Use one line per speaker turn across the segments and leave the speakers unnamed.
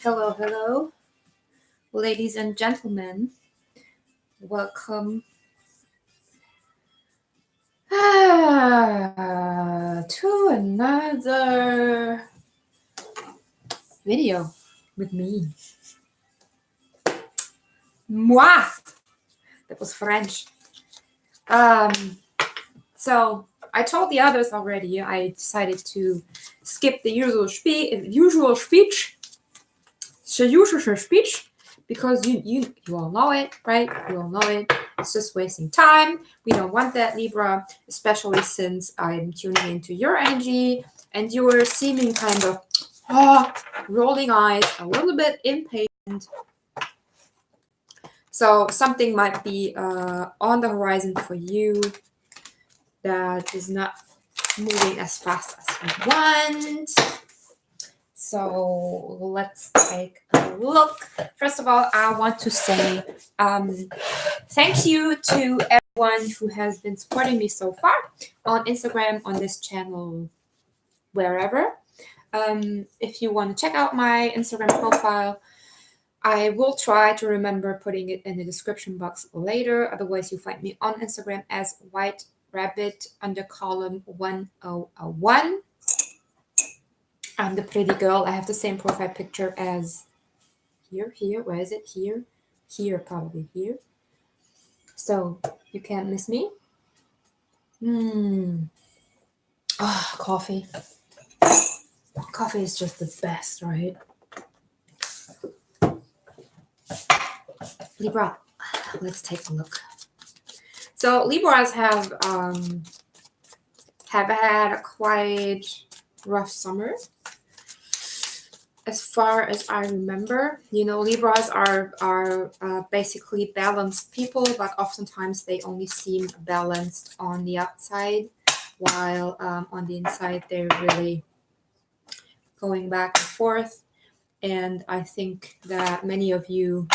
Hello, hello, ladies and gentlemen. Welcome to another video with me. Moi! That was French. So I told the others already, I decided to skip the usual speech, because you all know it, right? You all know it. It's just wasting time. We don't want that, Libra, especially since I'm tuning into your energy and you are seeming kind of rolling eyes, a little bit impatient. So something might be on the horizon for you that is not moving as fast as you want. So let's take a look. First of all, I want to say thank you to everyone who has been supporting me so far on Instagram, on this channel, wherever. If you want to check out my Instagram profile, I will try to remember putting it in the description box later. Otherwise, you find me on Instagram as White Rabbit under column 1001. I'm the pretty girl. I have the same profile picture as here. Where is it? Here, probably here. So you can't miss me. Coffee. Coffee is just the best, right? Libra, let's take a look. So Libras have had a quite rough summer. As far as I remember, Libras are basically balanced people, but oftentimes they only seem balanced on the outside, while on the inside they're really going back and forth. And I think that many of you,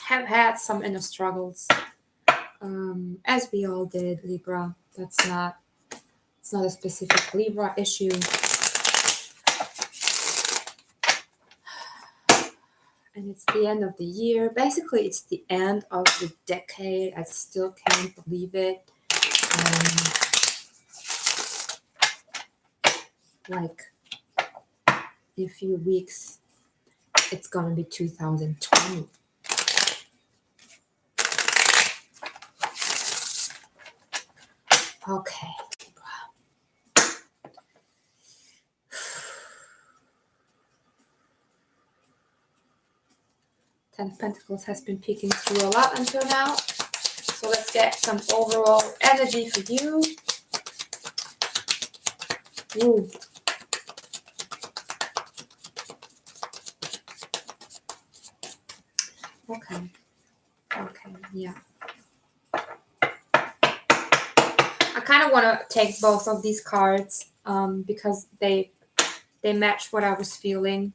have had some inner struggles, as we all did, Libra. It's not a specific Libra issue. And it's the end of the year. Basically, it's the end of the decade. I still can't believe it. In a few weeks, it's gonna be 2020. Okay. Ten of Pentacles has been peeking through a lot until now. So let's get some overall energy for you. Ooh. Okay, yeah. I kind of want to take both of these cards because they match what I was feeling.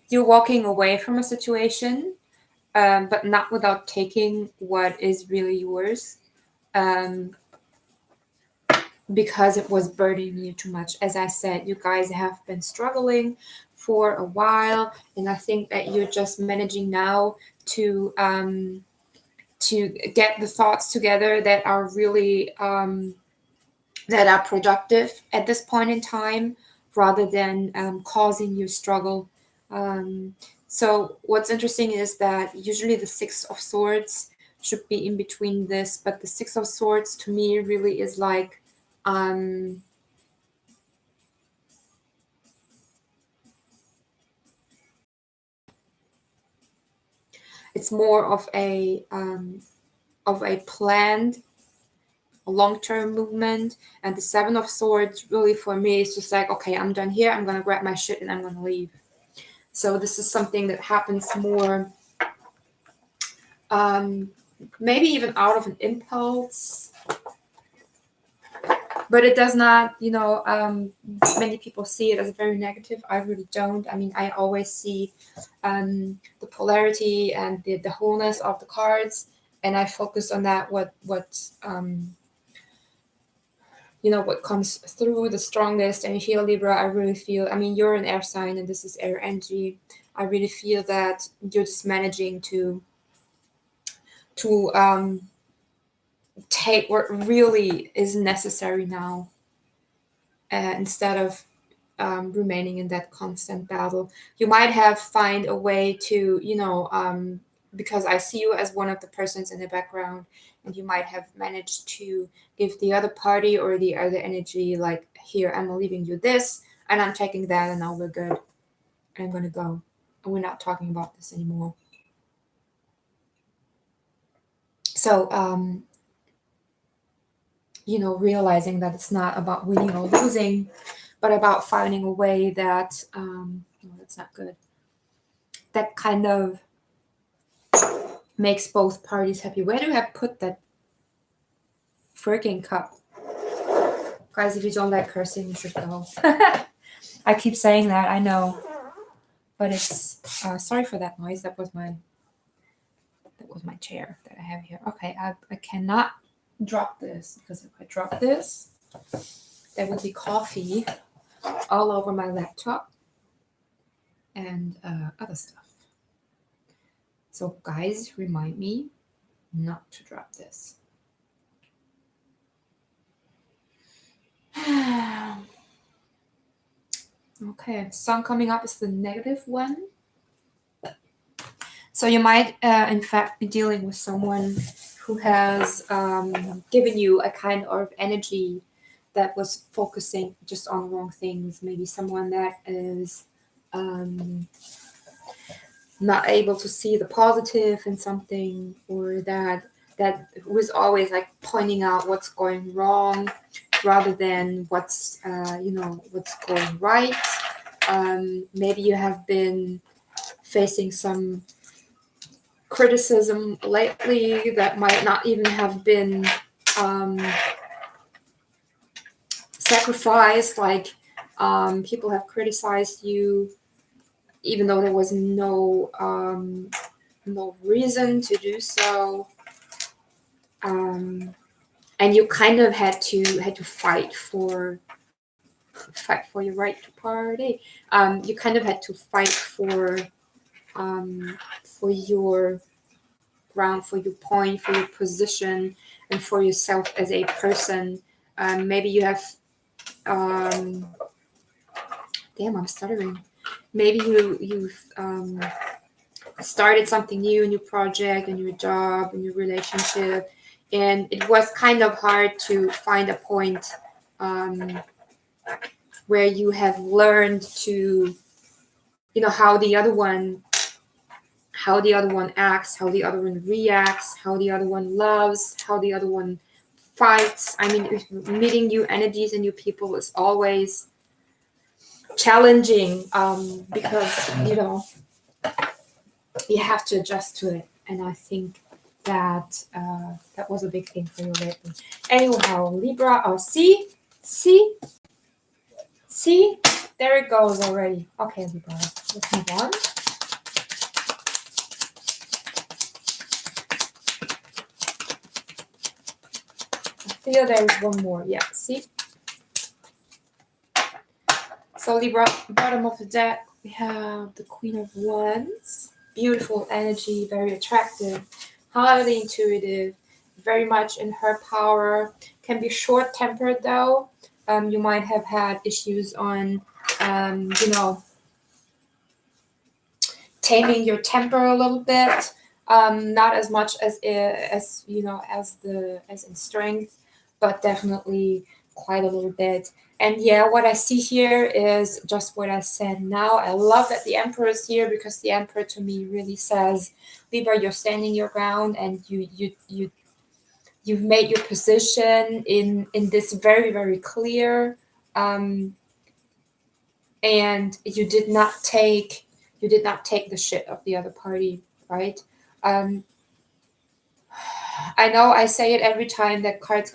You're walking away from a situation, but not without taking what is really yours, because it was burdening you too much. As I said, you guys have been struggling for a while, and I think that you're just managing now to get the thoughts together that are really that are productive at this point in time, rather than causing you struggle. So what's interesting is that usually the Six of Swords should be in between this, but the Six of Swords to me really is like it's more of a planned long-term movement, and the Seven of Swords really for me is just like, okay, I'm done here, I'm gonna grab my shit and I'm gonna leave. So this is something that happens more maybe even out of an impulse, but it does not, many people see it as very negative. I really don't. I mean, I always see the polarity and the wholeness of the cards, and I focus on that, what what comes through the strongest. And here, Libra, I really feel, I mean, you're an air sign and this is air energy. I really feel that you're just managing to take what really is necessary now, instead of remaining in that constant battle. You might have find a way to, because I see you as one of the persons in the background, and you might have managed to give the other party or the other energy, like, here, I'm leaving you this, and I'm taking that, and now we're good. I'm gonna go. And we're not talking about this anymore. So, realizing that it's not about winning or losing, but about finding a way that, that's not good, that kind of makes both parties happy. Where do I put that freaking cup? Guys, if you don't like cursing, you should go. I keep saying that, I know. But it's, sorry for that noise. That was my chair that I have here. Okay, I cannot drop this, because if I drop this, there will be coffee all over my laptop and other stuff. So guys, remind me not to drop this. Okay, sun coming up is the negative one. So you might, in fact, be dealing with someone who has given you a kind of energy that was focusing just on the wrong things. Maybe someone that is not able to see the positive in something, or that was always like pointing out what's going wrong rather than what's going right. Maybe you have been facing some criticism lately that might not even have been sacrificed, like people have criticized you even though there was no reason to do so, and you kind of had to fight for your right to party. You kind of had to fight for your ground, for your point, for your position, and for yourself as a person. Maybe you have damn, I'm stuttering. Maybe you've started something new, a new project, a new job, a new relationship, and it was kind of hard to find a point where you have learned to, how the other one acts, how the other one reacts, how the other one loves, how the other one fights. I mean, meeting new energies and new people is always challenging, because you have to adjust to it, and I think that was a big thing for you lately. Anyhow, Libra, see, there it goes already. Okay, Libra, let's move on. I feel there is one more. Yeah, see. So Libra, bottom of the deck, we have the Queen of Wands. Beautiful energy, very attractive, highly intuitive, very much in her power. Can be short-tempered though. You might have had issues on, taming your temper a little bit. Not as much as in strength, but definitely quite a little bit. And yeah, what I see here is just what I said now. I love that the Emperor is here, because the Emperor to me really says, Libra, you're standing your ground, and you've made your position in this very, very clear, and you did not take the shit of the other party, right? I know I say it every time that card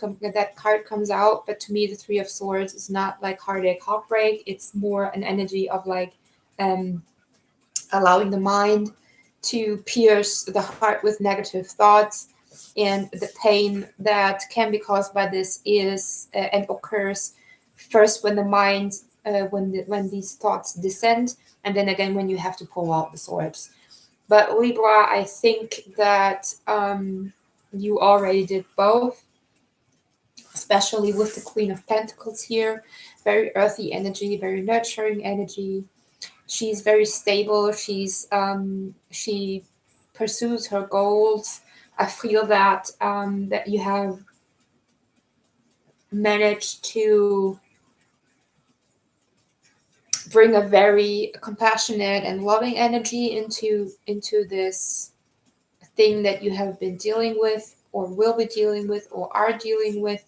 comes out, but to me the Three of Swords is not like heartbreak. It's more an energy of like allowing the mind to pierce the heart with negative thoughts, And the pain that can be caused by this is and occurs first when the mind, when these thoughts descend, and then again when you have to pull out the swords. But Libra, I think that you already did both, especially with the Queen of Pentacles here. Very earthy energy, very nurturing energy. She's very stable. She pursues her goals. I feel that that you have managed to bring a very compassionate and loving energy into this thing that you have been dealing with or will be dealing with or are dealing with.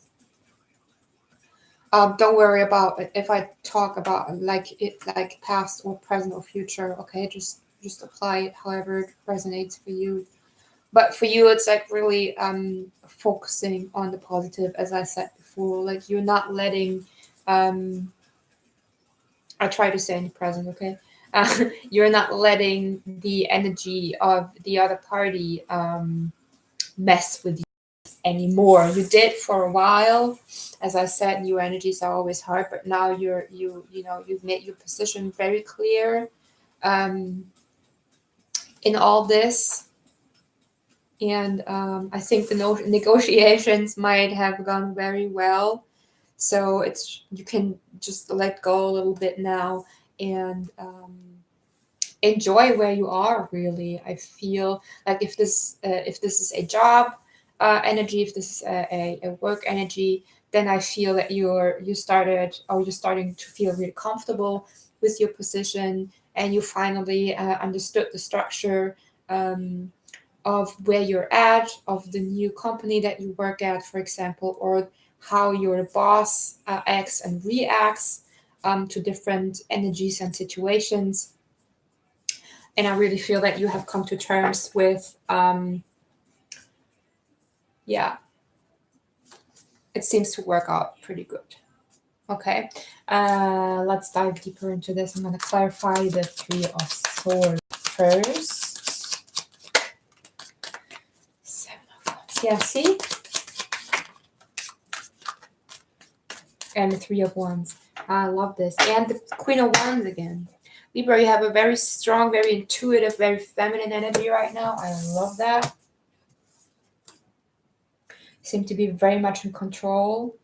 Don't worry about it if I talk about like past or present or future. Okay, just apply it however it resonates for you. But for you, it's like really focusing on the positive, as I said before. Like you're not letting. I try to stay in the present. Okay, you're not letting the energy of the other party mess with you anymore. You did for a while. As I said, new energies are always hard, but now you've made your position very clear in all this. And I think the negotiations might have gone very well. So you can just let go a little bit now and enjoy where you are. Really, I feel like if this is a job energy, if this is a work energy, then I feel that you're starting to feel really comfortable with your position, and you finally understood the structure of where you're at, of the new company that you work at, for example, or how your boss acts and reacts to different energies and situations. And I really feel that you have come to terms with, yeah, it seems to work out pretty good. Okay, let's dive deeper into this. I'm going to clarify the Three of Swords first. Seven of Wands. Yeah, see? And the Three of Wands. I love this. And the Queen of Wands again. Libra, you have a very strong, very intuitive, very feminine energy right now. I love that. You seem to be very much in control.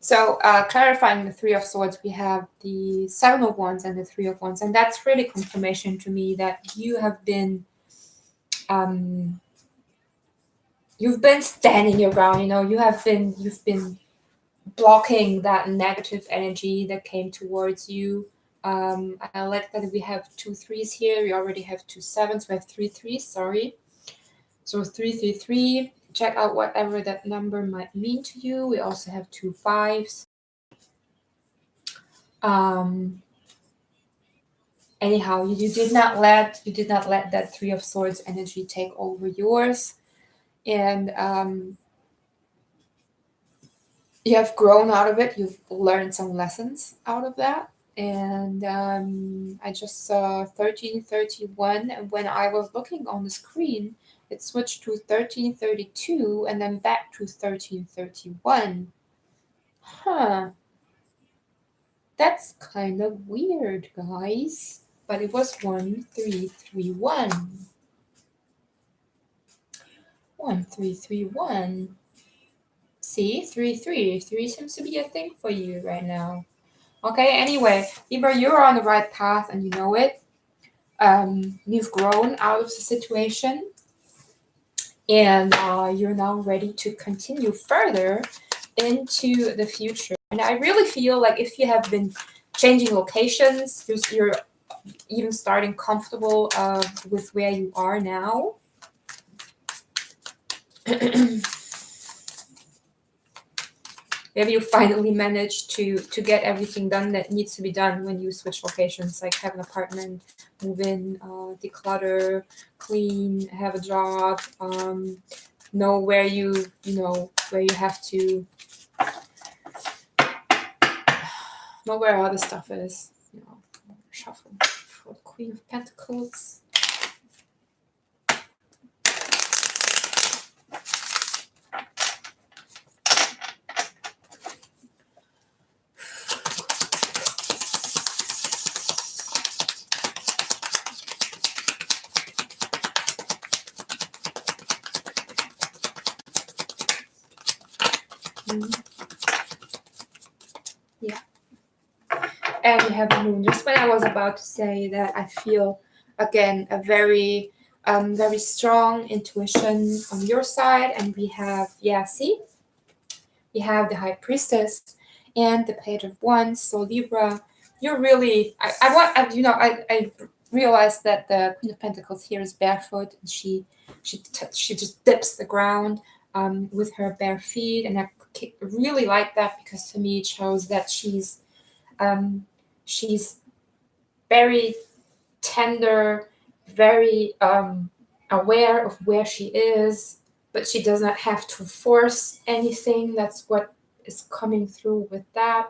So clarifying the Three of Swords, we have the Seven of Wands and the Three of Wands. And that's really confirmation to me that you have been, you've been standing your ground. You've been blocking that negative energy that came towards you. I like that we have 2 3s here. We already have 2 7s. We have 3 3s, sorry. So 3 3 3. Check out whatever that number might mean to you. We also have 2 5s. Anyhow, you did not let that Three of Swords energy take over yours. And you have grown out of it. You've learned some lessons out of that. And I just saw 1331, and when I was looking on the screen, it switched to 1332 and then back to 1331. Huh. That's kind of weird, guys. But it was 1331. 1331. See, 3 3 seems to be a thing for you right now. Okay, anyway, Libra, you're on the right path and you know it. You've grown out of the situation, and you're now ready to continue further into the future. And I really feel like if you have been changing locations, you're even starting comfortable with where you are now. Maybe you finally managed to get everything done that needs to be done when you switch locations, like have an apartment, move in, declutter, clean, have a job, know where you have to, know where all the stuff is. Shuffle for the Queen of Pentacles. Yeah. And we have the moon. Just when I was about to say that, I feel again a very strong intuition on your side. And we have, yeah, see, we have the High Priestess and the Page of Wands. So Libra, you're really, I realized that the Queen of Pentacles here is barefoot, and she just dips the ground with her bare feet, and I really like that, because to me it shows that she's very tender, very aware of where she is, but she does not have to force anything. That's what is coming through with that.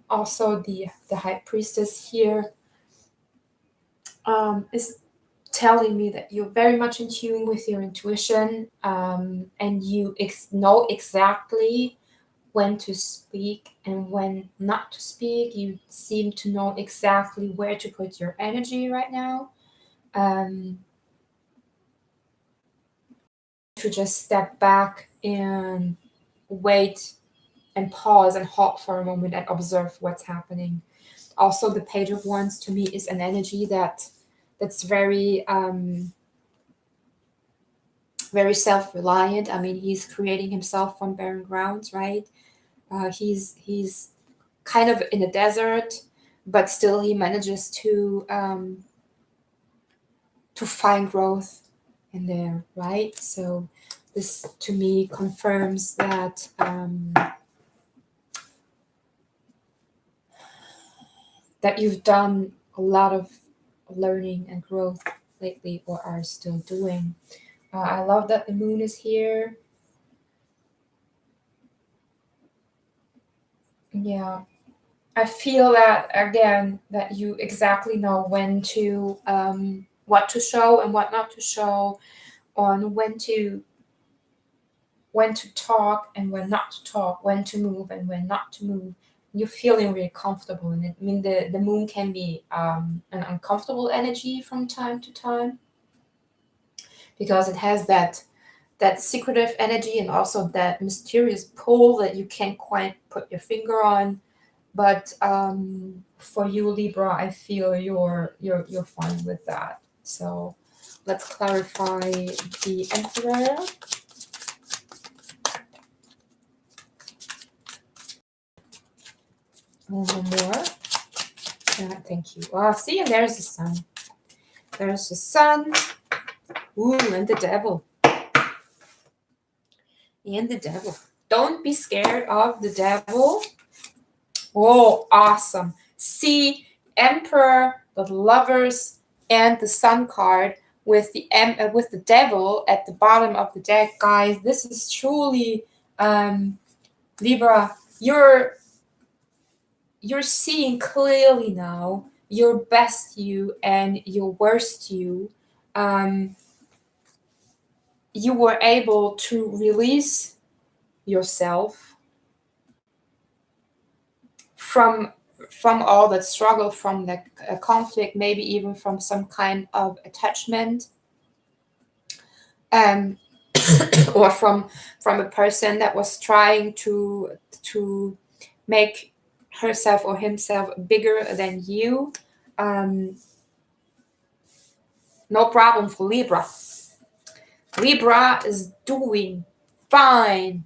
Also, the High Priestess here is telling me that you're very much in tune with your intuition, and you know exactly when to speak and when not to speak. You seem to know exactly where to put your energy right now. To just step back and wait and pause and halt for a moment and observe what's happening. Also, the Page of Wands to me is an energy that's very very self-reliant. I mean, he's creating himself from barren grounds, right? He's kind of in a desert, but still he manages to find growth in there, right? So this to me confirms that that you've done a lot of learning and growth lately, or are still doing. I love that the moon is here. Yeah, I feel that again, that you exactly know when to what to show and what not to show, on when to talk and when not to talk, when to move and when not to move. You're feeling really comfortable in it. I mean, the moon can be an uncomfortable energy from time to time, because it has that secretive energy and also that mysterious pull that you can't quite put your finger on. But for you, Libra, I feel you're fine with that. So let's clarify the Emperor. One more. Thank you. See, and there's the Sun. There's the Sun. Ooh, and the Devil. And the Devil. Don't be scared of the Devil. Oh, awesome. See, Emperor, the Lovers, and the Sun card with the Devil at the bottom of the deck, guys. This is truly Libra. You're seeing clearly now your best you and your worst you. You were able to release yourself from all that struggle, from the conflict, maybe even from some kind of attachment, or from a person that was trying to make herself or himself bigger than you. No problem for Libra. Libra is doing fine.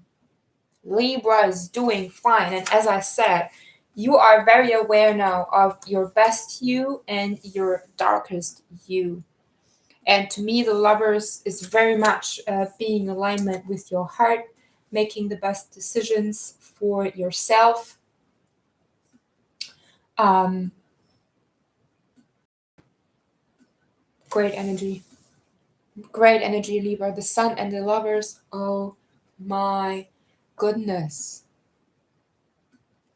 Libra is doing fine. And as I said, you are very aware now of your best you and your darkest you. And to me, the Lovers is very much being in alignment with your heart, making the best decisions for yourself. Great energy. Great energy, Libra. The Sun and the Lovers. Oh my goodness.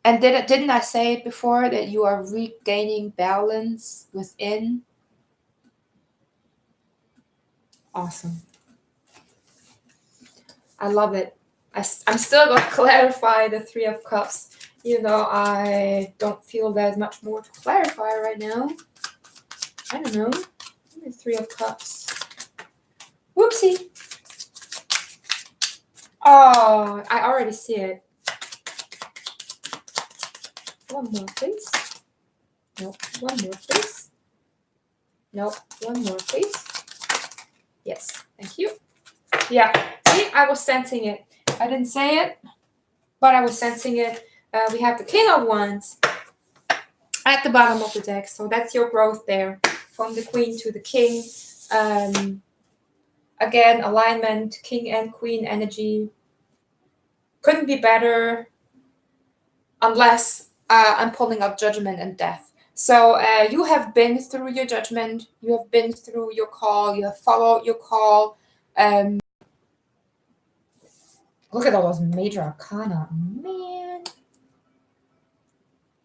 And didn't I say it before that you are regaining balance within? Awesome. I love it. I'm still going to clarify the Three of Cups. I don't feel there's much more to clarify right now. I don't know. The Three of Cups. Whoopsie. Oh, I already see it. One more, please. Nope. One more, please. Nope. One more, please. Yes. Thank you. Yeah. See, I was sensing it. I didn't say it, but I was sensing it. We have the King of Wands at the bottom of the deck. So that's your growth there. From the Queen to the King. Again, alignment, King and Queen energy. Couldn't be better unless I'm pulling up Judgment and Death. So you have been through your judgment. You have been through your call. You have followed your call. Look at all those major arcana. Man.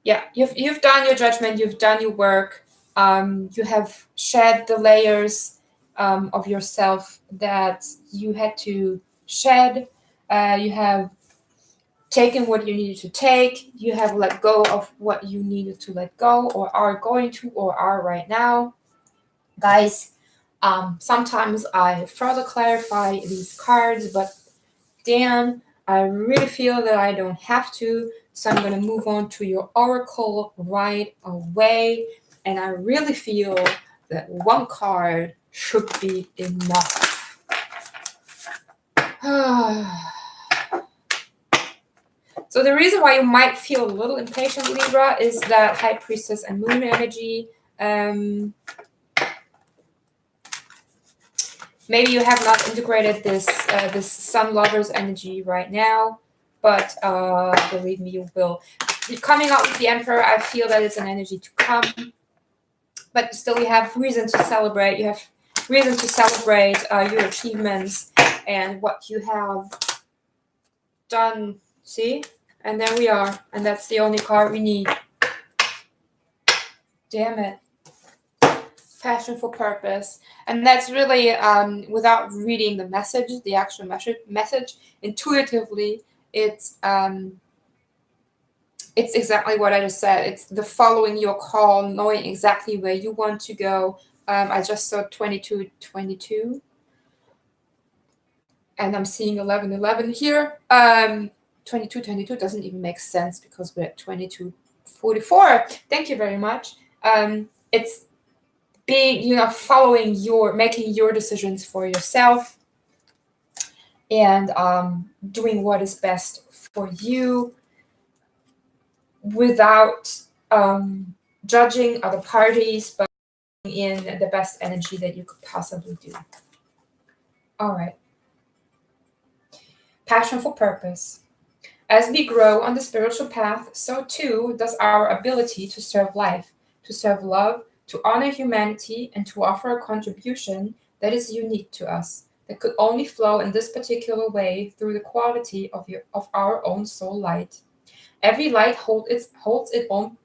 Yeah, you've done your judgment. You've done your work. You have shed the layers of yourself that you had to shed. You have taken what you needed to take. You have let go of what you needed to let go, or are going to, or are right now. Guys, sometimes I further clarify these cards, but damn, I really feel that I don't have to. So I'm going to move on to your oracle right away. And I really feel that one card should be enough. So the reason why you might feel a little impatient, Libra, is that High Priestess and Moon energy. Maybe you have not integrated this Sun Lovers energy right now, but believe me, you will. Coming out with the Emperor, I feel that it's an energy to come. But still, you have reason to celebrate. You have reason to celebrate your achievements and what you have done. See? And there we are. And that's the only card we need. Damn it. Passion for purpose. And that's really, without reading the message, the actual message, intuitively, it's exactly what I just said. It's the following your call, knowing exactly where you want to go. I just saw 2222. And I'm seeing 1111 here. 2222 doesn't even make sense because we're at 2244. Thank you very much. It's being, following making your decisions for yourself and doing what is best for you without judging other parties, but in the best energy that you could possibly do. All right. Passion for purpose. As we grow on the spiritual path, so too does our ability to serve life, to serve love, to honor humanity, and to offer a contribution that is unique to us, that could only flow in this particular way through the quality of our own soul light. Every light holds its own.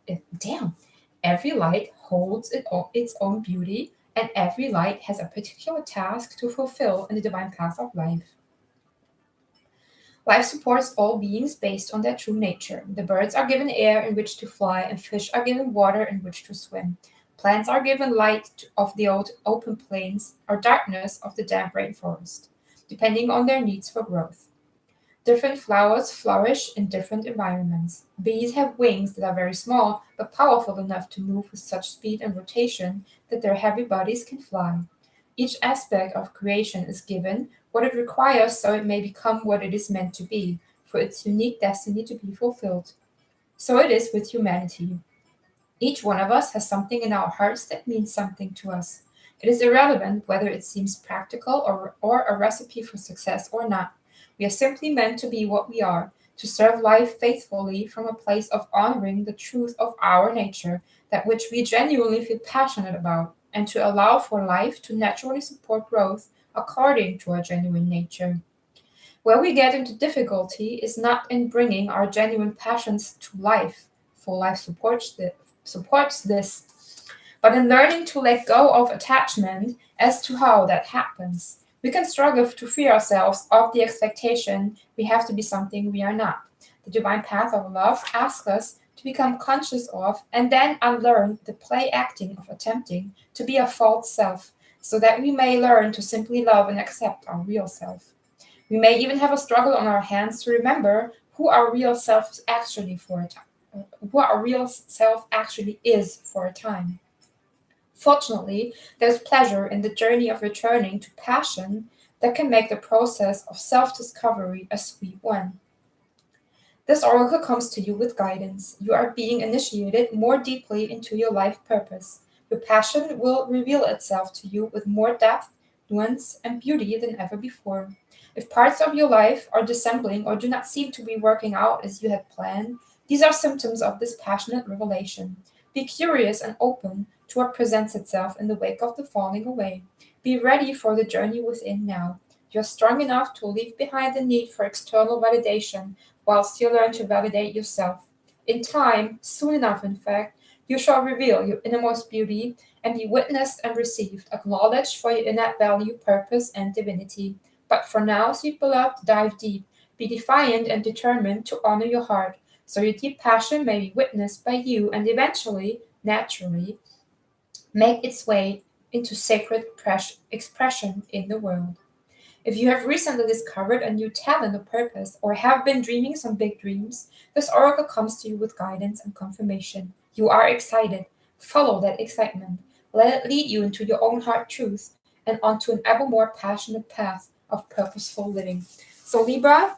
Every light holds its own beauty, and every light has a particular task to fulfill in the divine path of life. Life supports all beings based on their true nature. The birds are given air in which to fly, and fish are given water in which to swim. Plants are given light of the open plains, or darkness of the damp rainforest, depending on their needs for growth. Different flowers flourish in different environments. Bees have wings that are very small, but powerful enough to move with such speed and rotation that their heavy bodies can fly. Each aspect of creation is given what it requires so it may become what it is meant to be, for its unique destiny to be fulfilled. So it is with humanity. Each one of us has something in our hearts that means something to us. It is irrelevant whether it seems practical or a recipe for success or not. We are simply meant to be what we are, to serve life faithfully from a place of honoring the truth of our nature, that which we genuinely feel passionate about, and to allow for life to naturally support growth according to our genuine nature. Where we get into difficulty is not in bringing our genuine passions to life, for life supports this, but in learning to let go of attachment as to how that happens. We can struggle to free ourselves of the expectation we have to be something we are not. The divine path of love asks us to become conscious of and then unlearn the play acting of attempting to be a false self, so that we may learn to simply love and accept our real self. We may even have a struggle on our hands to remember who our real self actually for a time, who our real self actually is for a time. Fortunately, there's pleasure in the journey of returning to passion that can make the process of self-discovery a sweet one. This oracle comes to you with guidance. You are being initiated more deeply into your life purpose. Your passion will reveal itself to you with more depth, nuance, and beauty than ever before. If parts of your life are dissembling or do not seem to be working out as you had planned, these are symptoms of this passionate revelation. Be curious and open to what presents itself in the wake of the falling away. Be ready for the journey within now. You're strong enough to leave behind the need for external validation whilst you learn to validate yourself. In time, soon enough in fact, you shall reveal your innermost beauty and be witnessed and received, acknowledged for your innate value, purpose, and divinity. But for now, sweet beloved, dive deep. Be defiant and determined to honor your heart, so your deep passion may be witnessed by you and eventually, naturally, make its way into sacred expression in the world. If you have recently discovered a new talent or purpose, or have been dreaming some big dreams, this oracle comes to you with guidance and confirmation. You are excited. Follow that excitement. Let it lead you into your own heart truth and onto an ever more passionate path of purposeful living. So, Libra,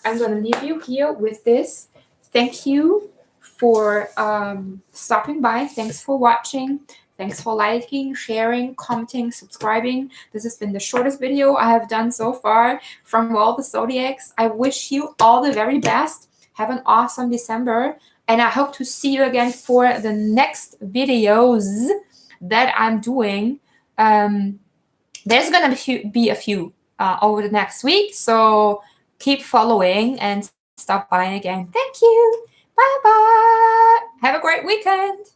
I'm going to leave you here with this. Thank you for stopping by. Thanks for watching. Thanks for liking, sharing, commenting, subscribing. This has been the shortest video I have done so far from all the zodiacs. I wish you all the very best. Have an awesome December. And I hope to see you again for the next videos that I'm doing. There's going to be a few over the next week. So keep following and stop by again. Thank you. Bye-bye. Have a great weekend.